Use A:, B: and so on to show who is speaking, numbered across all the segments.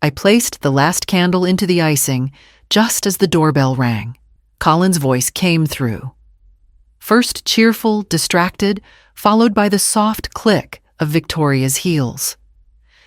A: I placed the last candle into the icing just as the doorbell rang. Colin's voice came through. First cheerful, distracted, followed by the soft click of Victoria's heels.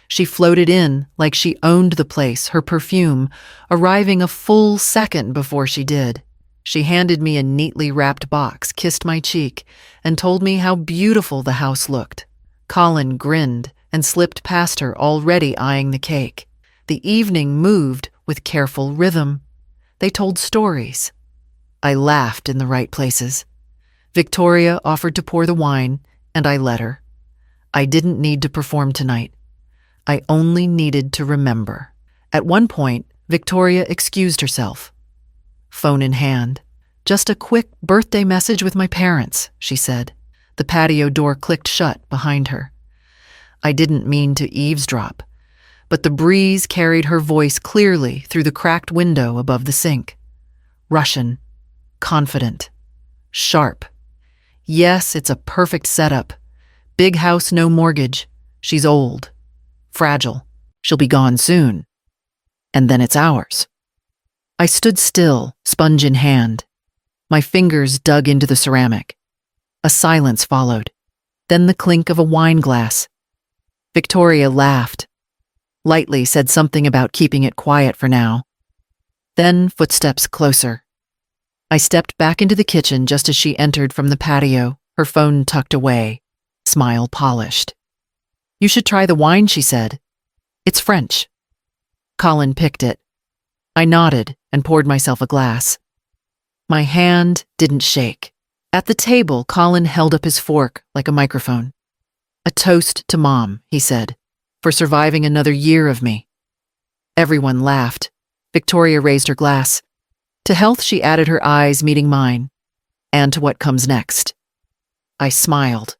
A: She floated in like she owned the place, her perfume, arriving a full second before she did. She handed me a neatly wrapped box, kissed my cheek, and told me how beautiful the house looked. Colin grinned and slipped past her, already eyeing the cake. The evening moved with careful rhythm. They told stories. I laughed in the right places. Victoria offered to pour the wine, and I let her. I didn't need to perform tonight. I only needed to remember. At one point, Victoria excused herself. Phone in hand. Just a quick birthday message with my parents, she said. The patio door clicked shut behind her. I didn't mean to eavesdrop, but the breeze carried her voice clearly through the cracked window above the sink. Russian, confident, sharp. Yes, it's a perfect setup. Big house, no mortgage. She's old. Fragile. She'll be gone soon. And then it's ours. I stood still, sponge in hand. My fingers dug into the ceramic. A silence followed. Then the clink of a wine glass. Victoria laughed. Lightly said something about keeping it quiet for now. Then footsteps closer. I stepped back into the kitchen just as she entered from the patio, her phone tucked away, smile polished. You should try the wine, she said. It's French. Colin picked it. I nodded and poured myself a glass. My hand didn't shake. At the table, Colin held up his fork like a microphone. A toast to Mom, he said, for surviving another year of me. Everyone laughed. Victoria raised her glass. To health, she added, her eyes meeting mine. And to what comes next. I smiled.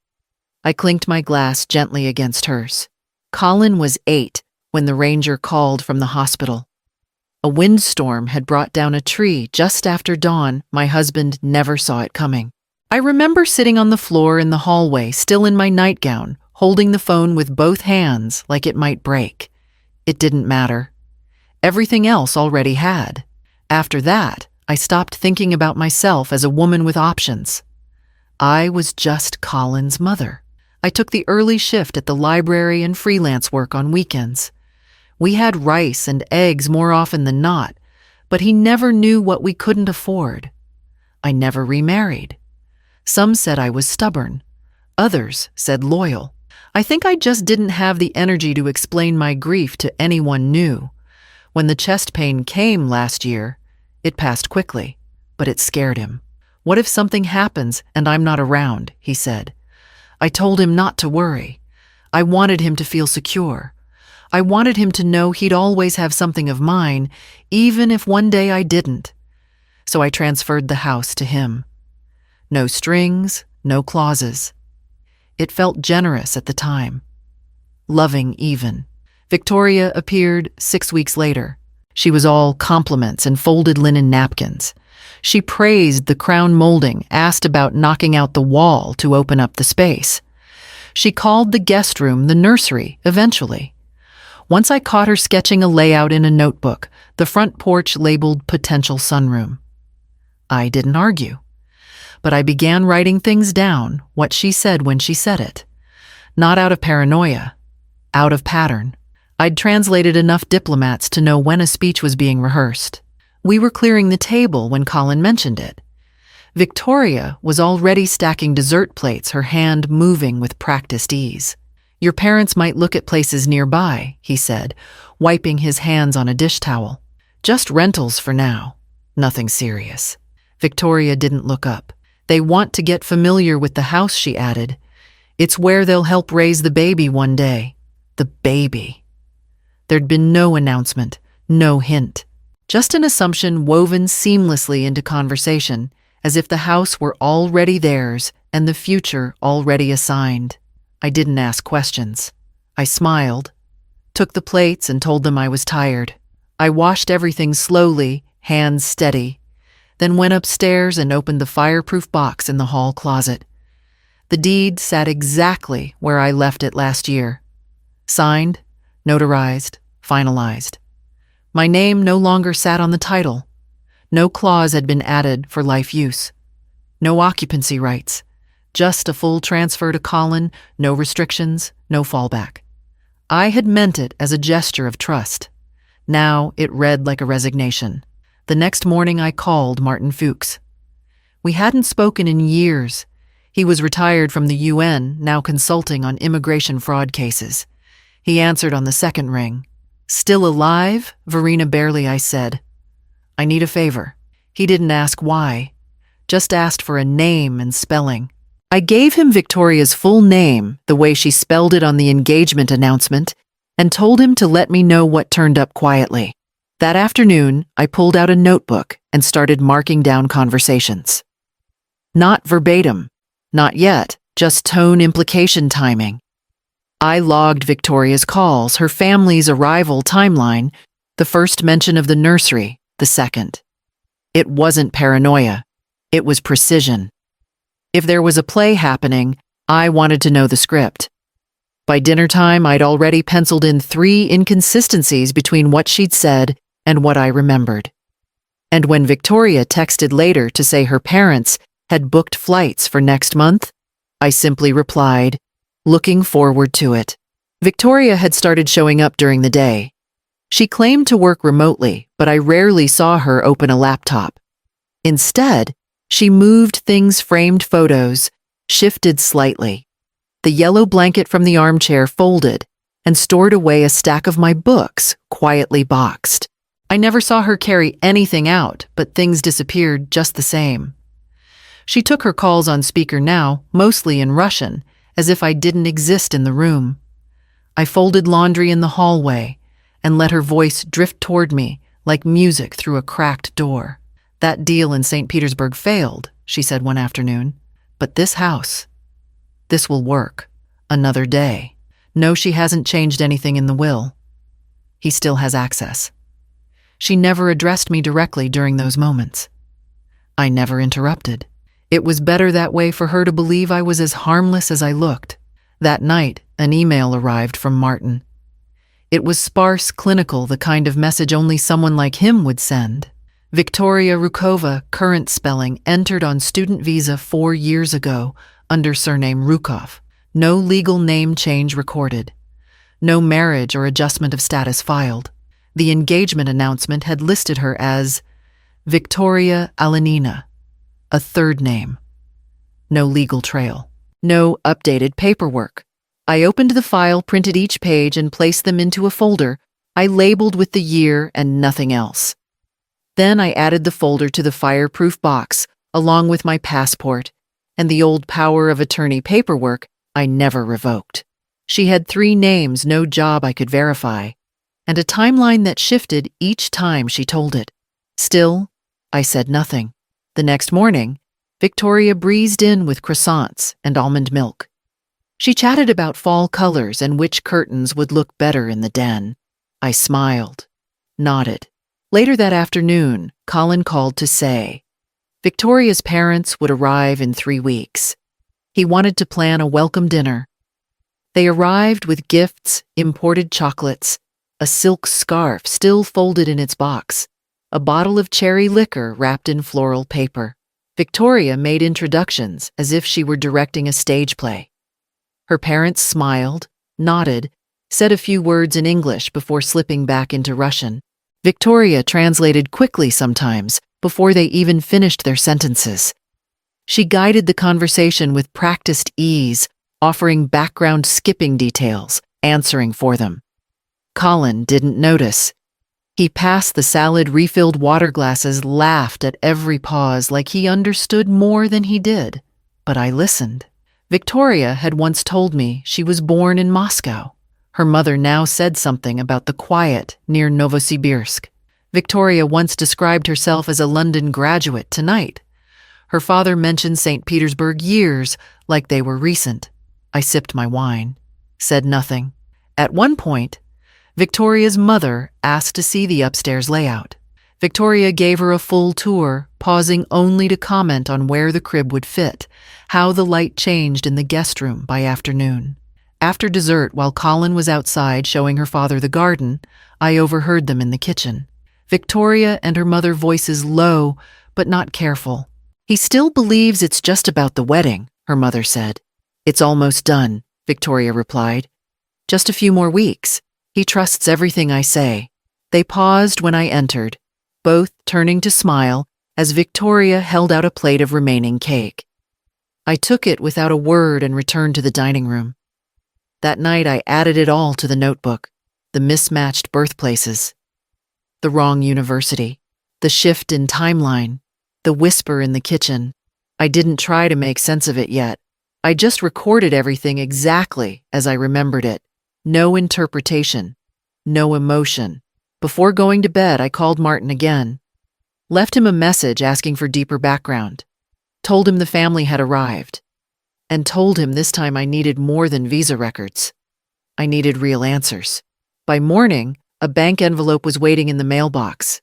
A: I clinked my glass gently against hers. Colin was 8 when the ranger called from the hospital. A windstorm had brought down a tree just after dawn. My husband never saw it coming. I remember sitting on the floor in the hallway, still in my nightgown, holding the phone with both hands like it might break. It didn't matter. Everything else already had. After that, I stopped thinking about myself as a woman with options. I was just Colin's mother. I took the early shift at the library and freelance work on weekends. We had rice and eggs more often than not, but he never knew what we couldn't afford. I never remarried. Some said I was stubborn. Others said loyal. I think I just didn't have the energy to explain my grief to anyone new. When the chest pain came last year, it passed quickly, but it scared him. What if something happens and I'm not around, he said. I told him not to worry. I wanted him to feel secure. I wanted him to know he'd always have something of mine, even if one day I didn't. So I transferred the house to him. No strings, no clauses. It felt generous at the time. Loving even. Victoria appeared 6 weeks later. She was all compliments and folded linen napkins. She praised the crown molding, asked about knocking out the wall to open up the space. She called the guest room the nursery, eventually. Once I caught her sketching a layout in a notebook, the front porch labeled potential sunroom. I didn't argue, but I began writing things down, what she said when she said it. Not out of paranoia, out of pattern. I'd translated enough diplomats to know when a speech was being rehearsed. We were clearing the table when Colin mentioned it. Victoria was already stacking dessert plates, her hand moving with practiced ease. Your parents might look at places nearby, he said, wiping his hands on a dish towel. Just rentals for now. Nothing serious. Victoria didn't look up. They want to get familiar with the house, she added. It's where they'll help raise the baby one day. The baby. There'd been no announcement, no hint. Just an assumption woven seamlessly into conversation, as if the house were already theirs and the future already assigned. I didn't ask questions. I smiled, took the plates and told them I was tired. I washed everything slowly, hands steady, then went upstairs and opened the fireproof box in the hall closet. The deed sat exactly where I left it last year. Signed, notarized, finalized. My name no longer sat on the title. No clause had been added for life use. No occupancy rights. Just a full transfer to Colin, no restrictions, no fallback. I had meant it as a gesture of trust. Now it read like a resignation. The next morning I called Martin Fuchs. We hadn't spoken in years. He was retired from the UN, now consulting on immigration fraud cases. He answered on the second ring. "Still alive?" Verena barely, I said. "I need a favor." He didn't ask why, just asked for a name and spelling. I gave him Victoria's full name, the way she spelled it on the engagement announcement, and told him to let me know what turned up quietly. That afternoon, I pulled out a notebook and started marking down conversations. Not verbatim, not yet, just tone, implication, timing. I logged Victoria's calls, her family's arrival timeline, the first mention of the nursery, the second. It wasn't paranoia. It was precision. If there was a play happening, I wanted to know the script. By dinner time, I'd already penciled in 3 inconsistencies between what she'd said and what I remembered. And when Victoria texted later to say her parents had booked flights for next month, I simply replied, "Looking forward to it." Victoria had started showing up during the day. She claimed to work remotely, but I rarely saw her open a laptop. Instead, she moved things, framed photos, shifted slightly. The yellow blanket from the armchair folded and stored away a stack of my books, quietly boxed. I never saw her carry anything out, but things disappeared just the same. She took her calls on speaker now, mostly in Russian, as if I didn't exist in the room. I folded laundry in the hallway and let her voice drift toward me like music through a cracked door. "That deal in St. Petersburg failed," she said one afternoon. "But this house, this will work. Another day. No, she hasn't changed anything in the will. He still has access." She never addressed me directly during those moments. I never interrupted. It was better that way for her to believe I was as harmless as I looked. That night, an email arrived from Martin. It was sparse, clinical, the kind of message only someone like him would send. Victoria Rukova, current spelling, entered on student visa 4 years ago under surname Rukov. No legal name change recorded. No marriage or adjustment of status filed. The engagement announcement had listed her as Victoria Alenina, a third name. No legal trail. No updated paperwork. I opened the file, printed each page, and placed them into a folder I labeled with the year and nothing else. Then I added the folder to the fireproof box, along with my passport and the old power of attorney paperwork I never revoked. She had 3 names, no job I could verify, and a timeline that shifted each time she told it. Still, I said nothing. The next morning, Victoria breezed in with croissants and almond milk. She chatted about fall colors and which curtains would look better in the den. I smiled, nodded. Later that afternoon, Colin called to say Victoria's parents would arrive in 3 weeks. He wanted to plan a welcome dinner. They arrived with gifts, imported chocolates, a silk scarf still folded in its box, a bottle of cherry liquor wrapped in floral paper. Victoria made introductions as if she were directing a stage play. Her parents smiled, nodded, said a few words in English before slipping back into Russian. Victoria translated quickly sometimes, before they even finished their sentences. She guided the conversation with practiced ease, offering background skipping details, answering for them. Colin didn't notice. He passed the salad-refilled water glasses, laughed at every pause like he understood more than he did. But I listened. Victoria had once told me she was born in Moscow. Her mother now said something about the quiet near Novosibirsk. Victoria once described herself as a London graduate tonight. Her father mentioned St. Petersburg years like they were recent. I sipped my wine, said nothing. At one point, Victoria's mother asked to see the upstairs layout. Victoria gave her a full tour, pausing only to comment on where the crib would fit, how the light changed in the guest room by afternoon. After dessert, while Colin was outside showing her father the garden, I overheard them in the kitchen. Victoria and her mother voices low, but not careful. "He still believes it's just about the wedding," her mother said. "It's almost done," Victoria replied. "Just a few more weeks. He trusts everything I say." They paused when I entered, both turning to smile as Victoria held out a plate of remaining cake. I took it without a word and returned to the dining room. That night I added it all to the notebook: the mismatched birthplaces, the wrong university, the shift in timeline, the whisper in the kitchen. I didn't try to make sense of it yet. I just recorded everything exactly as I remembered it. No interpretation, no emotion. Before going to bed, I called Martin again. Left him a message asking for deeper background. Told him the family had arrived. And told him this time I needed more than visa records. I needed real answers. By morning, a bank envelope was waiting in the mailbox.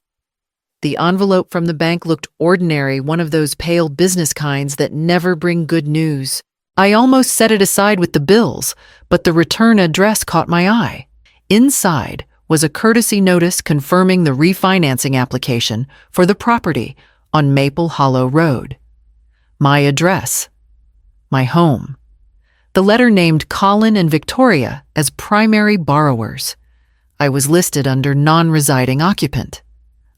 A: The envelope from the bank looked ordinary, one of those pale business kinds that never bring good news. I almost set it aside with the bills, but the return address caught my eye. Inside was a courtesy notice confirming the refinancing application for the property on Maple Hollow Road. My address. My home. The letter named Colin and Victoria as primary borrowers. I was listed under non-residing occupant.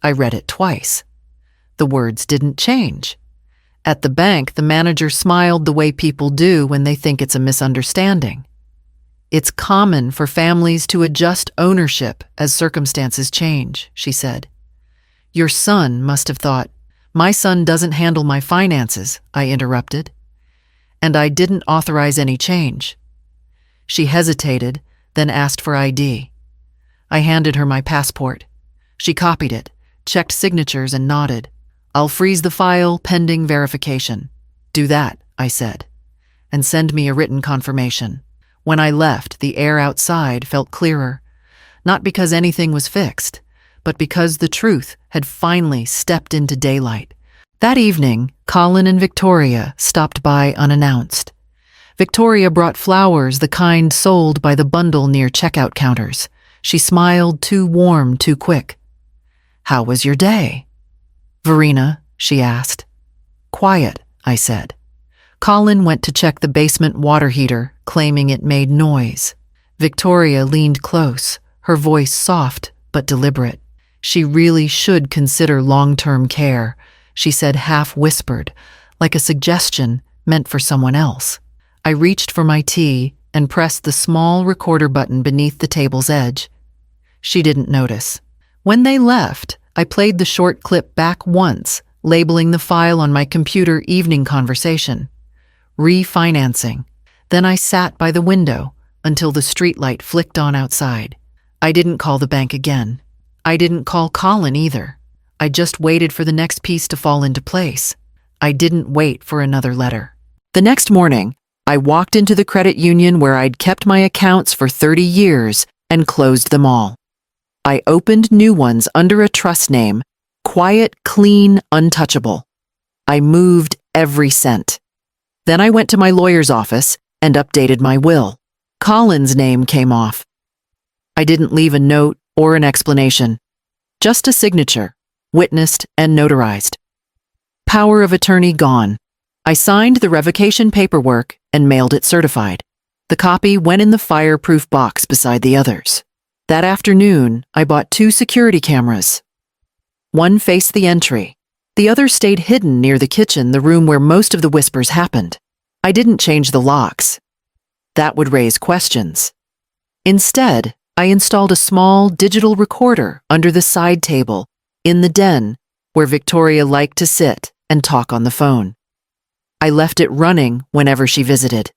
A: I read it twice. The words didn't change. At the bank, the manager smiled the way people do when they think it's a misunderstanding. "It's common for families to adjust ownership as circumstances change," she said. "Your son must have thought." "My son doesn't handle my finances," I interrupted. "And I didn't authorize any change." She hesitated, then asked for ID. I handed her my passport. She copied it, checked signatures, and nodded. "I'll freeze the file pending verification." "Do that," I said, "and send me a written confirmation." When I left, the air outside felt clearer, not because anything was fixed, but because the truth had finally stepped into daylight. That evening, Colin and Victoria stopped by unannounced. Victoria brought flowers, the kind sold by the bundle near checkout counters. She smiled, too warm, too quick. "How was your day?" "Verena," she asked. "Quiet," I said. Colin went to check the basement water heater, claiming it made noise. Victoria leaned close, her voice soft but deliberate. "She really should consider long-term care," she said, half-whispered, like a suggestion meant for someone else. I reached for my tea and pressed the small recorder button beneath the table's edge. She didn't notice. When they left, I played the short clip back once, labeling the file on my computer "Evening Conversation." Refinancing. Then I sat by the window until the streetlight flicked on outside. I didn't call the bank again. I didn't call Colin either. I just waited for the next piece to fall into place. I didn't wait for another letter. The next morning, I walked into the credit union where I'd kept my accounts for 30 years and closed them all. I opened new ones under a trust name, quiet, clean, untouchable. I moved every cent. Then I went to my lawyer's office and updated my will. Colin's name came off. I didn't leave a note or an explanation. Just a signature, witnessed and notarized. Power of attorney gone. I signed the revocation paperwork and mailed it certified. The copy went in the fireproof box beside the others. That afternoon, I bought 2 security cameras. One faced the entry. The other stayed hidden near the kitchen, the room where most of the whispers happened. I didn't change the locks. That would raise questions. Instead, I installed a small digital recorder under the side table in the den where Victoria liked to sit and talk on the phone. I left it running whenever she visited.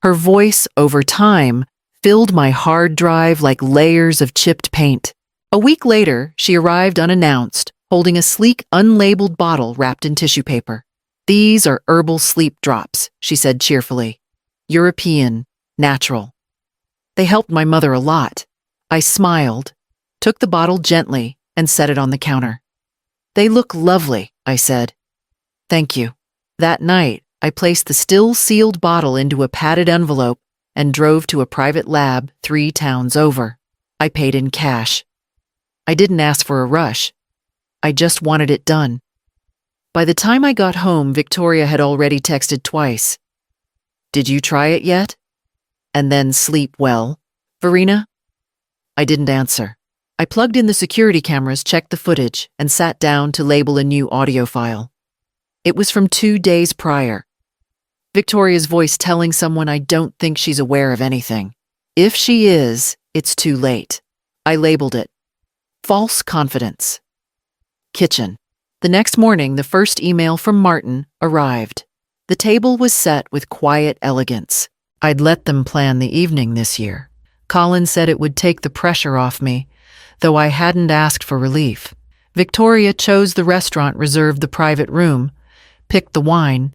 A: Her voice, over time, filled my hard drive like layers of chipped paint. A week later, she arrived unannounced, holding a sleek, unlabeled bottle wrapped in tissue paper. "These are herbal sleep drops," she said cheerfully. "European, natural. They helped my mother a lot." I smiled, took the bottle gently, and set it on the counter. "They look lovely," I said. "Thank you." That night, I placed the still-sealed bottle into a padded envelope and drove to a private lab 3 towns over. I paid in cash. I didn't ask for a rush. I just wanted it done. By the time I got home, Victoria had already texted twice. "Did you try it yet?" And then, "Sleep well, Verena?" I didn't answer. I plugged in the security cameras, checked the footage, and sat down to label a new audio file. It was from 2 days prior. Victoria's voice telling someone I don't think she's aware of anything. If she is, it's too late. I labeled it false confidence. Kitchen. The next morning, the first email from Martin arrived. The table was set with quiet elegance. I'd let them plan the evening this year. Colin said it would take the pressure off me, though I hadn't asked for relief. Victoria chose the restaurant, reserved the private room, picked the wine.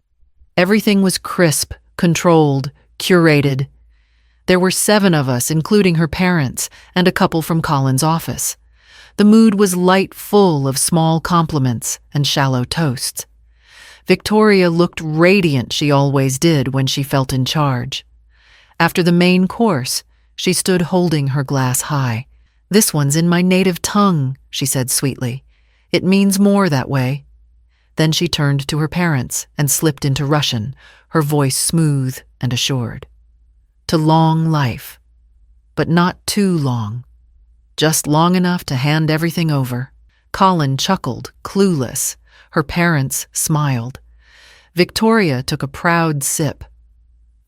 A: Everything was crisp, controlled, curated. There were 7 of us, including her parents, and a couple from Colin's office. The mood was light, full of small compliments and shallow toasts. Victoria looked radiant, she always did when she felt in charge. After the main course, she stood holding her glass high. "This one's in my native tongue," she said sweetly. "It means more that way." Then she turned to her parents and slipped into Russian, her voice smooth and assured. "To long life, but not too long. Just long enough to hand everything over." Colin chuckled, clueless. Her parents smiled. Victoria took a proud sip.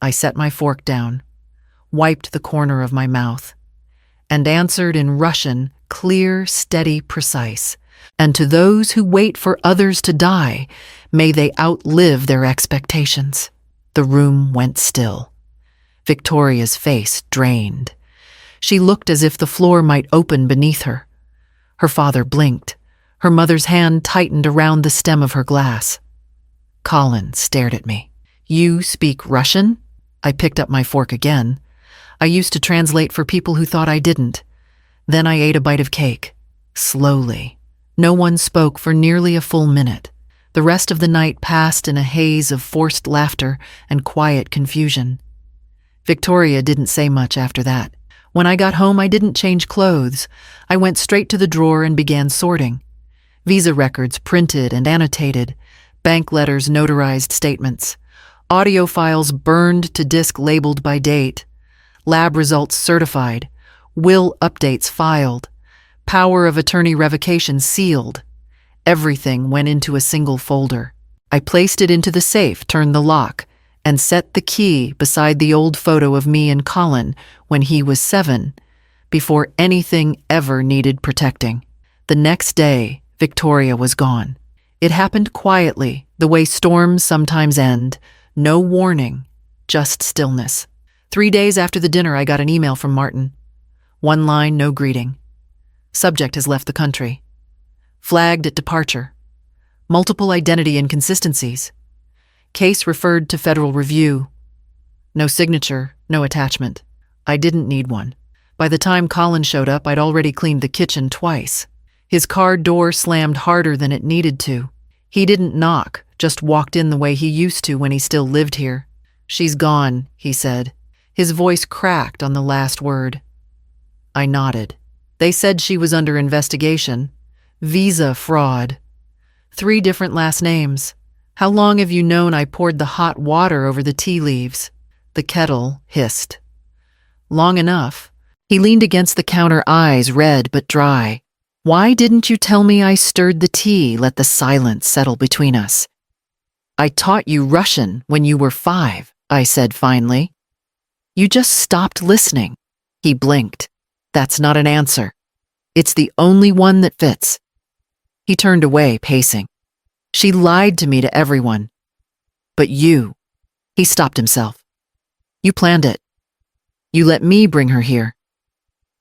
A: I set my fork down, wiped the corner of my mouth, and answered in Russian, clear, steady, precise. "And to those who wait for others to die, may they outlive their expectations." The room went still. Victoria's face drained. She looked as if the floor might open beneath her. Her father blinked. Her mother's hand tightened around the stem of her glass. Colin stared at me. "You speak Russian?" I picked up my fork again. I used to translate for people who thought I didn't. Then I ate a bite of cake. Slowly. No one spoke for nearly a full minute. The rest of the night passed in a haze of forced laughter and quiet confusion. Victoria didn't say much after that. When I got home, I didn't change clothes. I went straight to the drawer and began sorting. Visa records printed and annotated, bank letters, notarized statements, audio files burned to disk labeled by date, lab results certified, will updates filed, power of attorney revocation sealed. Everything went into a single folder. I placed it into the safe, turned the lock, and set the key beside the old photo of me and Colin when he was 7, before anything ever needed protecting. The next day, Victoria was gone. It happened quietly, the way storms sometimes end. No warning, just stillness. 3 days after the dinner, I got an email from Martin. One line, no greeting. Subject has left the country. Flagged at departure. Multiple identity inconsistencies. Case referred to federal review. No signature, no attachment. I didn't need one. By the time Colin showed up, I'd already cleaned the kitchen twice. His car door slammed harder than it needed to. He didn't knock, just walked in the way he used to when he still lived here. "She's gone," he said. His voice cracked on the last word. I nodded. They said she was under investigation. Visa fraud. 3 different last names. "How long have you known I poured the hot water over the tea leaves?" The kettle hissed. "Long enough." He leaned against the counter, eyes red but dry. "Why didn't you tell me I stirred the tea, let the silence settle between us?" "I taught you Russian when you were 5, I said finally. "You just stopped listening." He blinked. "That's not an answer. It's the only one that fits." He turned away, pacing. "She lied to me, to everyone. But you." He stopped himself. "You planned it. You let me bring her here.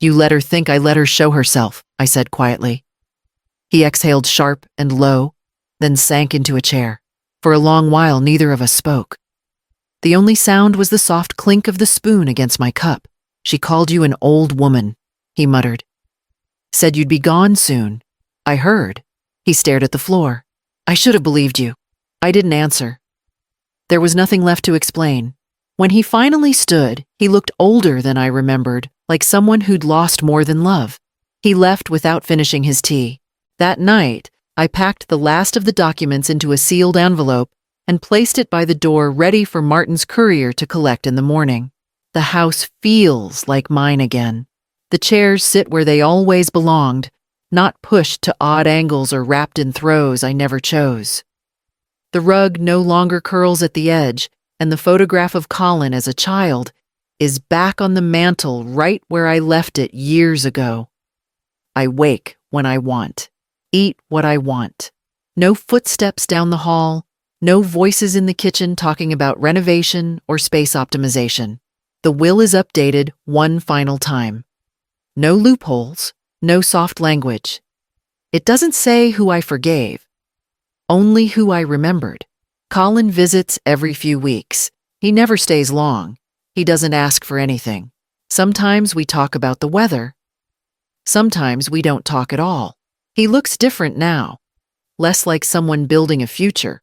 A: You let her think I let her show herself," I said quietly. He exhaled sharp and low, then sank into a chair. For a long while, neither of us spoke. The only sound was the soft clink of the spoon against my cup. "She called you an old woman," he muttered. "Said you'd be gone soon. I heard." He stared at the floor. "I should have believed you." I didn't answer. There was nothing left to explain. When he finally stood, he looked older than I remembered, like someone who'd lost more than love. He left without finishing his tea. That night, I packed the last of the documents into a sealed envelope and placed it by the door ready for Martin's courier to collect in the morning. The house feels like mine again. The chairs sit where they always belonged, not pushed to odd angles or wrapped in throws I never chose. The rug no longer curls at the edge, and the photograph of Colin as a child is back on the mantel right where I left it years ago. I wake when I want, eat what I want. No footsteps down the hall, no voices in the kitchen talking about renovation or space optimization. The will is updated one final time. No loopholes, no soft language. It doesn't say who I forgave, only who I remembered. Colin visits every few weeks. He never stays long. He doesn't ask for anything. Sometimes we talk about the weather. Sometimes we don't talk at all. He looks different now. Less like someone building a future.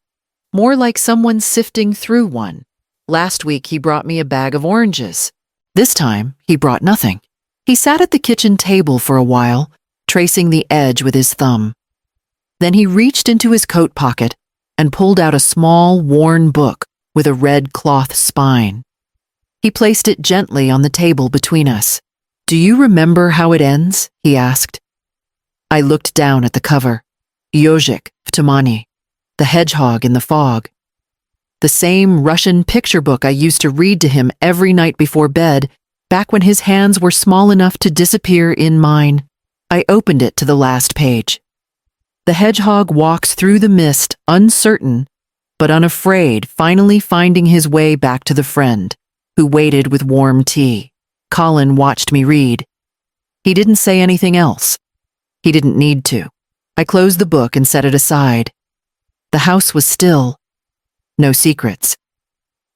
A: More like someone sifting through one. Last week he brought me a bag of oranges. This time he brought nothing. He sat at the kitchen table for a while, tracing the edge with his thumb. Then he reached into his coat pocket and pulled out a small, worn book with a red cloth spine. He placed it gently on the table between us. "Do you remember how it ends?" he asked. I looked down at the cover. Yojik v Tumani, the hedgehog in the fog. The same Russian picture book I used to read to him every night before bed, back when his hands were small enough to disappear in mine. I opened it to the last page. The hedgehog walks through the mist, uncertain, but unafraid, finally finding his way back to the friend, who waited with warm tea. Colin watched me read. He didn't say anything else. He didn't need to. I closed the book and set it aside. The house was still. No secrets.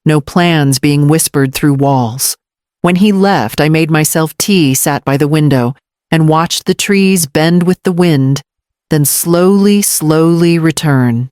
A: No plans being whispered through walls. When he left, I made myself tea, sat by the window, and watched the trees bend with the wind, then slowly return.